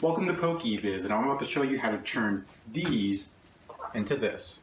Welcome to PokéBiz, and I'm about to show you how to turn these into this.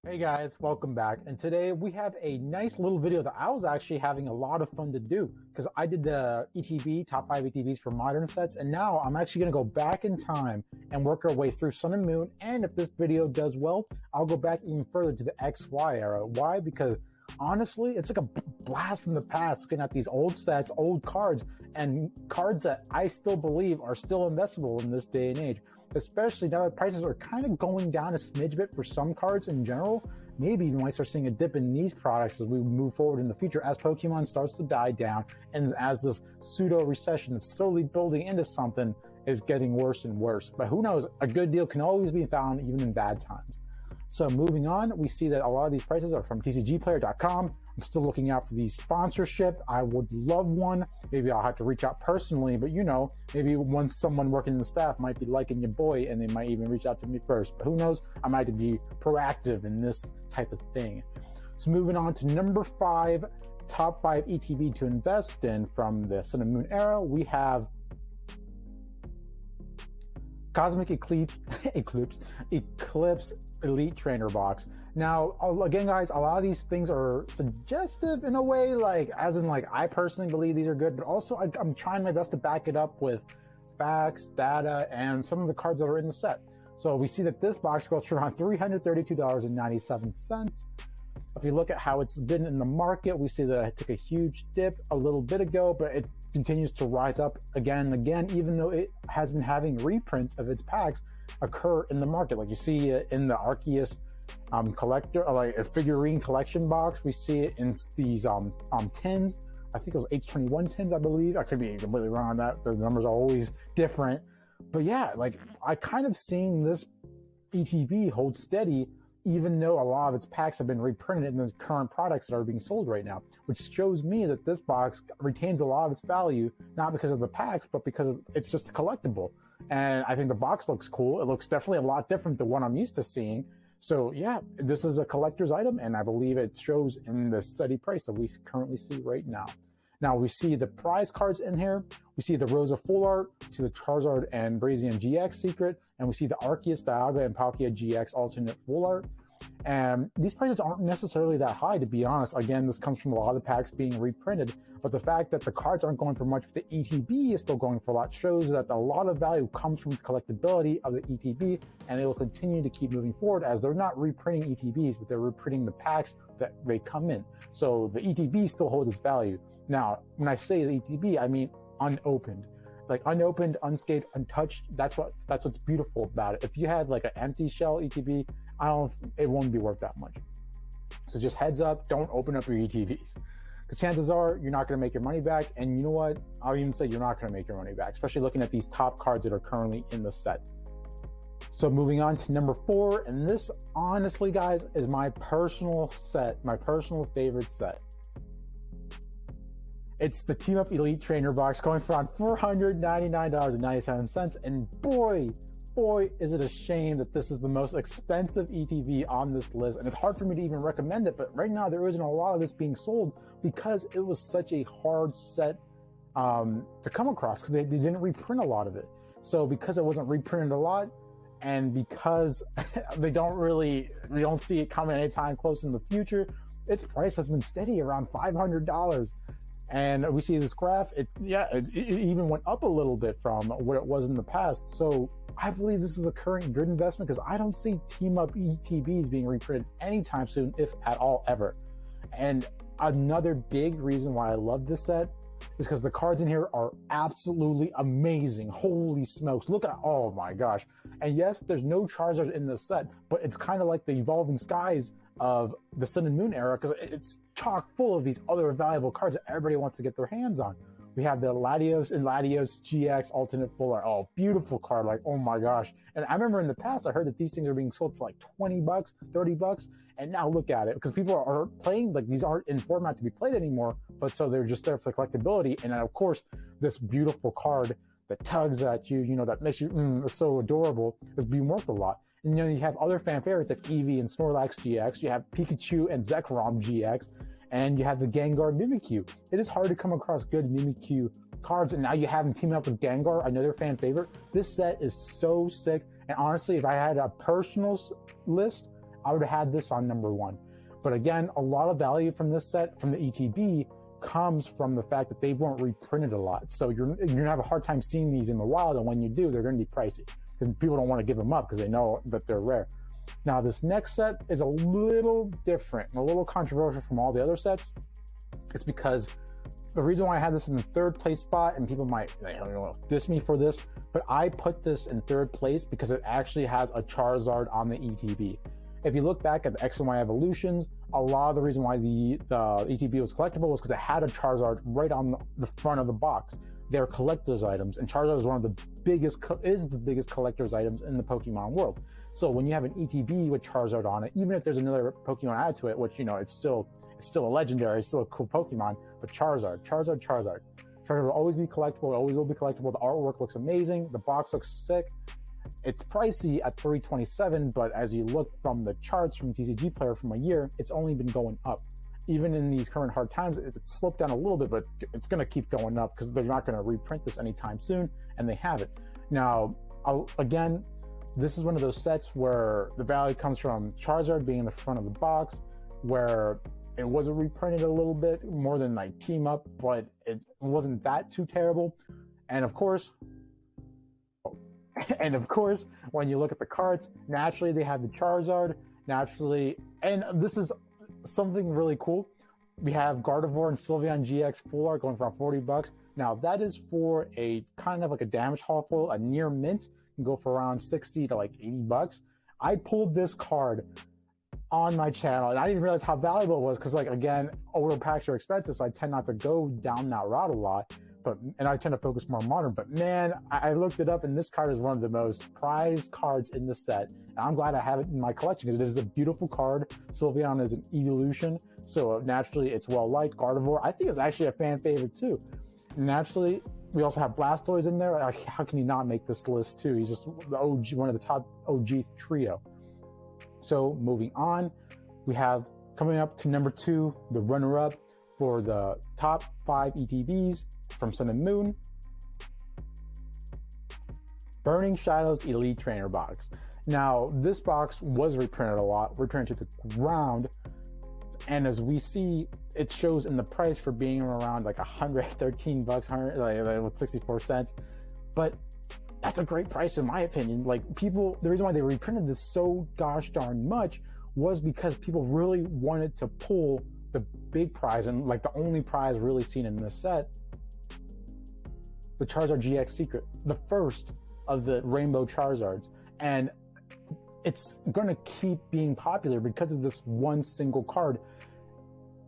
Hey guys, welcome back. And today we have a nice little video that I was actually having a lot of fun to do because I did the ETB, top 5 ETBs for modern sets, and now I'm actually going to go back in time and work our way through Sun and Moon. And if this video does well, I'll go back even further to the XY era. Why? Because honestly, it's like a blast from the past looking at these old sets, old cards, and cards that I still believe are still investable in this day and age, especially now that prices are kind of going down a smidge bit for some cards in general. Maybe you might start seeing a dip in these products as we move forward in the future, as Pokemon starts to die down and as this pseudo recession that's slowly building into something is getting worse and worse. But who knows, a good deal can always be found even in bad times. So moving on, we see that a lot of these prices are from tcgplayer.com. I'm still looking out for the sponsorship. I would love one. Maybe I'll have to reach out personally, but you know, maybe once someone working in the staff might be liking your boy and they might even reach out to me first. But who knows? I might be proactive in this type of thing. So moving on to number 5, top 5 ETB to invest in from the Sun and Moon era, we have Cosmic Eclipse Elite Trainer Box. Now, again, guys, a lot of these things are suggestive in a way, like, as in, like, I personally believe these are good, but also I'm trying my best to back it up with facts, data, and some of the cards that are in the set. So we see that this box goes for around $332.97. If you look at how it's been in the market, we see that it took a huge dip a little bit ago, but it continues to rise up again and again, even though it has been having reprints of its packs occur in the market. Like you see in the Arceus collector, like a figurine collection box, we see it in these tins. I think it was H21 tins, I believe. I could be completely wrong on that. The numbers are always different. But yeah, like I kind of seen this ETB hold steady, even though a lot of its packs have been reprinted in the current products that are being sold right now, which shows me that this box retains a lot of its value, not because of the packs, but because it's just a collectible. And I think the box looks cool. It looks definitely a lot different than what I'm used to seeing. So yeah, this is a collector's item, and I believe it shows in the steady price that we currently see right now. Now we see the prize cards in here. We see the Rosa Full Art, we see the Charizard and Brazian GX Secret, and we see the Arceus, Dialga, and Palkia GX Alternate Full Art. And these prices aren't necessarily that high, to be honest. Again, this comes from a lot of the packs being reprinted, but the fact that the cards aren't going for much, but the ETB is still going for a lot, shows that a lot of value comes from the collectability of the ETB, and it will continue to keep moving forward as they're not reprinting ETBs, but they're reprinting the packs that they come in. So the ETB still holds its value. Now, when I say the ETB, I mean unopened. Like unopened, unscathed, untouched, that's what's beautiful about it. If you had like an empty shell ETB, it won't be worth that much. So just heads up, don't open up your ETBs, because chances are you're not going to make your money back. And you know what? I'll even say you're not going to make your money back, especially looking at these top cards that are currently in the set. So moving on to number 4, and this honestly, guys, is my personal favorite set. It's the Team Up Elite Trainer Box, going for around $499.97. And boy, is it a shame that this is the most expensive ETB on this list. And it's hard for me to even recommend it, but right now there isn't a lot of this being sold because it was such a hard set to come across, because they didn't reprint a lot of it. So because it wasn't reprinted a lot, and because we don't see it coming anytime close in the future, its price has been steady around $500. And we see this graph, it even went up a little bit from what it was in the past. So I believe this is a current good investment, because I don't see Team Up ETBs being reprinted anytime soon, if at all ever. And another big reason why I love this set is because the cards in here are absolutely amazing. Holy smokes, look at, oh my gosh. And yes, there's no Charizard in this set, but it's kind of like the Evolving Skies of the Sun and Moon era, because it's chock full of these other valuable cards that everybody wants to get their hands on. We have the Latios and Latios GX Alternate Full Art. Oh, beautiful card, like, oh my gosh. And I remember in the past, I heard that these things are being sold for like $20, $30, and now look at it, because people are playing, like, these aren't in format to be played anymore, but so they're just there for the collectability. And then, of course, this beautiful card that tugs at you, you know, that makes you so adorable, is being worth a lot. And you have other fan favorites like Eevee and Snorlax GX. You have Pikachu and Zekrom GX. And you have the Gengar Mimikyu. It is hard to come across good Mimikyu cards, and now you have them teaming up with Gengar, another fan favorite. This set is so sick, and honestly, if I had a personal list, I would have had this on number 1. But again, a lot of value from this set, from the ETB, comes from the fact that they weren't reprinted a lot. So you're gonna have a hard time seeing these in the wild, and when you do, they're gonna be pricey because people don't want to give them up because they know that they're rare. Now, this next set is a little different and a little controversial from all the other sets. It's because the reason why I had this in the 3rd place spot, and people might diss me for this, but I put this in 3rd place because it actually has a Charizard on the ETB. If you look back at the X and Y evolutions, a lot of the reason why the ETB was collectible was because it had a Charizard right on the front of the box. They're collector's items, and Charizard is one of the biggest collector's items in the Pokemon world. So when you have an ETB with Charizard on it, even if there's another Pokemon added to it, which, it's still a legendary, it's still a cool Pokemon, but Charizard will always be collectible, it always will be collectible. The artwork looks amazing, the box looks sick. It's pricey at $327, but as you look from the charts from TCG Player from a year, it's only been going up. Even in these current hard times, it's sloped down a little bit, but it's going to keep going up because they're not going to reprint this anytime soon, and they have it. Now, again, this is one of those sets where the value comes from Charizard being in the front of the box, where it wasn't reprinted a little bit more than like Team Up, but it wasn't that too terrible. And of course, when you look at the cards, naturally they have the Charizard, and this is something really cool. We have Gardevoir and Sylveon GX full art going for $40. Now that is for a kind of like a damage holofoil, a near mint, can go for around $60 to like $80. I pulled this card on my channel, and I didn't realize how valuable it was because, like, again, older packs are expensive, so I tend not to go down that route a lot. And I tend to focus more on modern. But man, I looked it up, and this card is one of the most prized cards in the set. And I'm glad I have it in my collection because it is a beautiful card. Sylveon is an evolution, so naturally it's well liked. Gardevoir, I think, is actually a fan favorite too. Naturally, we also have Blastoise in there. How can you not make this list too? He's just the OG, one of the top OG trio. So moving on, we have coming up to number 2, the runner-up for the top 5 ETBs from Sun and Moon, Burning Shadows Elite Trainer Box. Now, this box was reprinted a lot, reprinted to the ground, and as we see, it shows in the price for being around like $113, with 64 cents. But that's a great price in my opinion. Like, people, the reason why they reprinted this so gosh darn much was because people really wanted to pull the big prize, and like the only prize really seen in this set, the Charizard GX Secret, the first of the Rainbow Charizards. And it's going to keep being popular because of this one single card.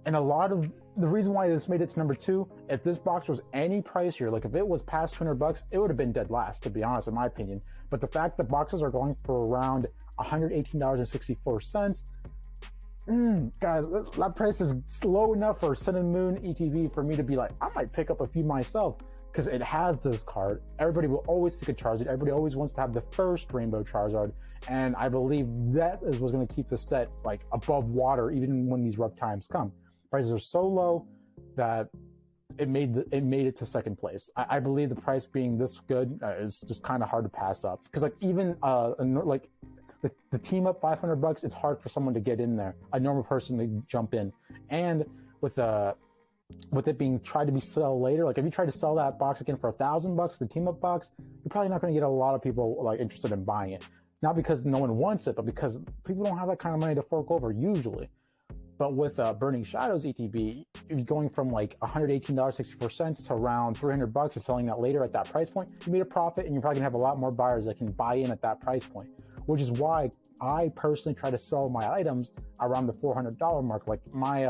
And a lot of the reason why this made it to number 2, if this box was any pricier, like if it was past $200, it would have been dead last, to be honest, in my opinion. But the fact that boxes are going for around $118.64, guys, that price is low enough for Sun and Moon ETV for me to be like, I might pick up a few myself. Because it has this card. Everybody will always seek a Charizard. Everybody always wants to have the first Rainbow Charizard. And I believe that is what's going to keep the set like above water even when these rough times come. Prices are so low that it made it to second place. I believe the price being this good is just kind of hard to pass up. Because like even like the team up $500, it's hard for someone to get in there, a normal person to jump in. And with it being tried to be sold later, like if you try to sell that box again for $1,000, the team up box, you're probably not going to get a lot of people like interested in buying it. Not because no one wants it, but because people don't have that kind of money to fork over usually. But with Burning Shadows ETB, you're going from like $118.64 to around $300 and selling that later at that price point, you made a profit, and you're probably gonna have a lot more buyers that can buy in at that price point. Which is why I personally try to sell my items around the $400 mark. Like my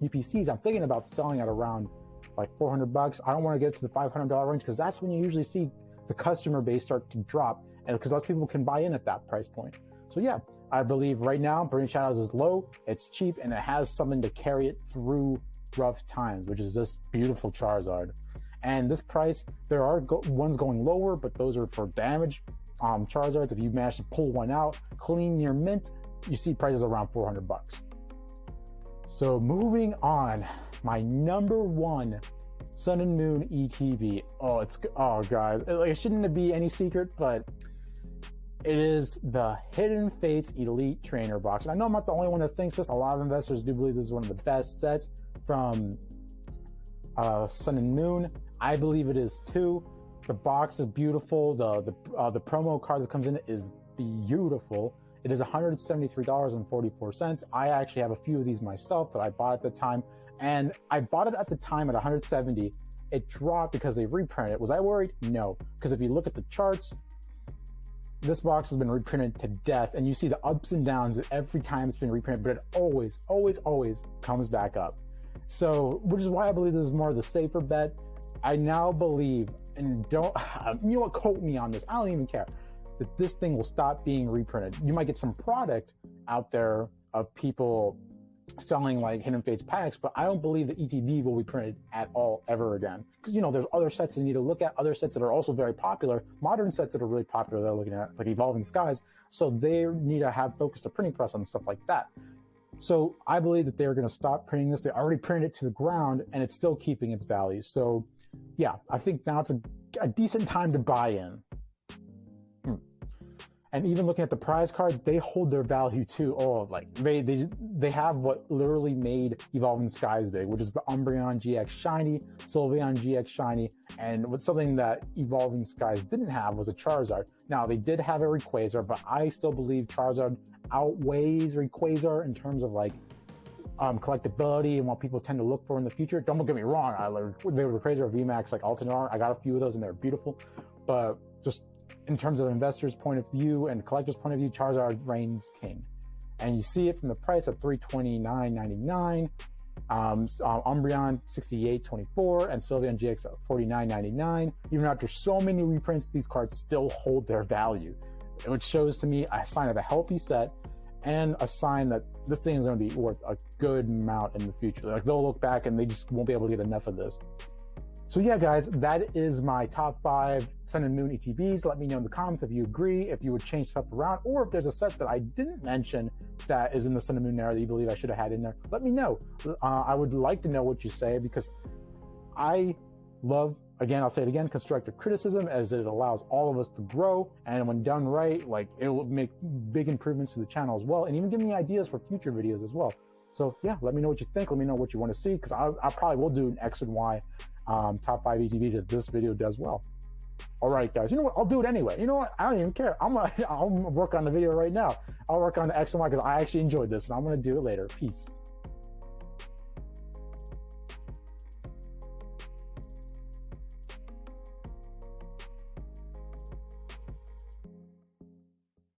UPCs, I'm thinking about selling at around like $400. I don't want to get to the $500 range because that's when you usually see the customer base start to drop, and because less people can buy in at that price point. So yeah, I believe right now Burning Shadows is low, it's cheap, and it has something to carry it through rough times, which is this beautiful Charizard. And this price, there are ones going lower, but those are for damage Charizards, if you manage to pull one out, clean your mint, you see prices around 400 bucks. So moving on, my number one Sun and Moon ETB. Oh guys, it shouldn't be any secret, but it is the Hidden Fates Elite Trainer Box. And I know I'm not the only one that thinks this. A lot of investors do believe this is one of the best sets from Sun and Moon. I believe it is too. The box is beautiful. The promo card that comes in it is beautiful. It is $173.44. I actually have a few of these myself that I bought at the time, and I bought it at the time at $170. It dropped because they reprinted it. Was I worried? No, because if you look at the charts, this box has been reprinted to death, and you see the ups and downs every time it's been reprinted, but it always comes back up. So, which is why I believe this is more of the safer bet. I now believe, and don't, you know what, quote me on this, I don't even care, that this thing will stop being reprinted. You might get some product out there of people selling like Hidden Fates packs, but I don't believe the ETB will be printed at all ever again. Because, you know, there's other sets that you need to look at, other sets that are also very popular, modern sets that are really popular they're looking at, like Evolving Skies, so they need to have focus a printing press on stuff like that. So I believe that they're going to stop printing this. They already printed it to the ground, and it's still keeping its value. So yeah, I think now it's a decent time to buy in. And even looking at the prize cards, they hold their value too. Oh, like they have what literally made Evolving Skies big, which is the Umbreon GX Shiny, Sylveon GX Shiny, and what's something that Evolving Skies didn't have was a Charizard. Now, they did have a Rayquaza, but I still believe Charizard outweighs Rayquaza in terms of like collectability and what people tend to look for in the future. Don't get me wrong, the Rayquaza VMAX like Altanar, I got a few of those and they're beautiful, but just in terms of investors' point of view and collectors' point of view, Charizard reigns king. And you see it from the price at $329.99, Umbreon $68.24, and Sylveon GX at $49.99. Even after so many reprints, these cards still hold their value, which shows to me a sign of a healthy set and a sign that this thing is going to be worth a good amount in the future. Like, they'll look back and they just won't be able to get enough of this. So yeah, guys, that is my top 5 Sun and Moon ETBs. Let me know in the comments if you agree, if you would change stuff around, or if there's a set that I didn't mention that is in the Sun and Moon era that you believe I should have had in there. Let me know. I would like to know what you say, because I love, again, I'll say it again, constructive criticism, as it allows all of us to grow, and when done right, like, it will make big improvements to the channel as well, and even give me ideas for future videos as well. So yeah, let me know what you think. Let me know what you want to see, because I probably will do an X and Y top 5 ETBs if this video does well. All right, guys, you know what? I'll do it anyway. You know what? I don't even care. I'll work on the video right now. I'll work on the X and Y because I actually enjoyed this, and I'm going to do it later. Peace.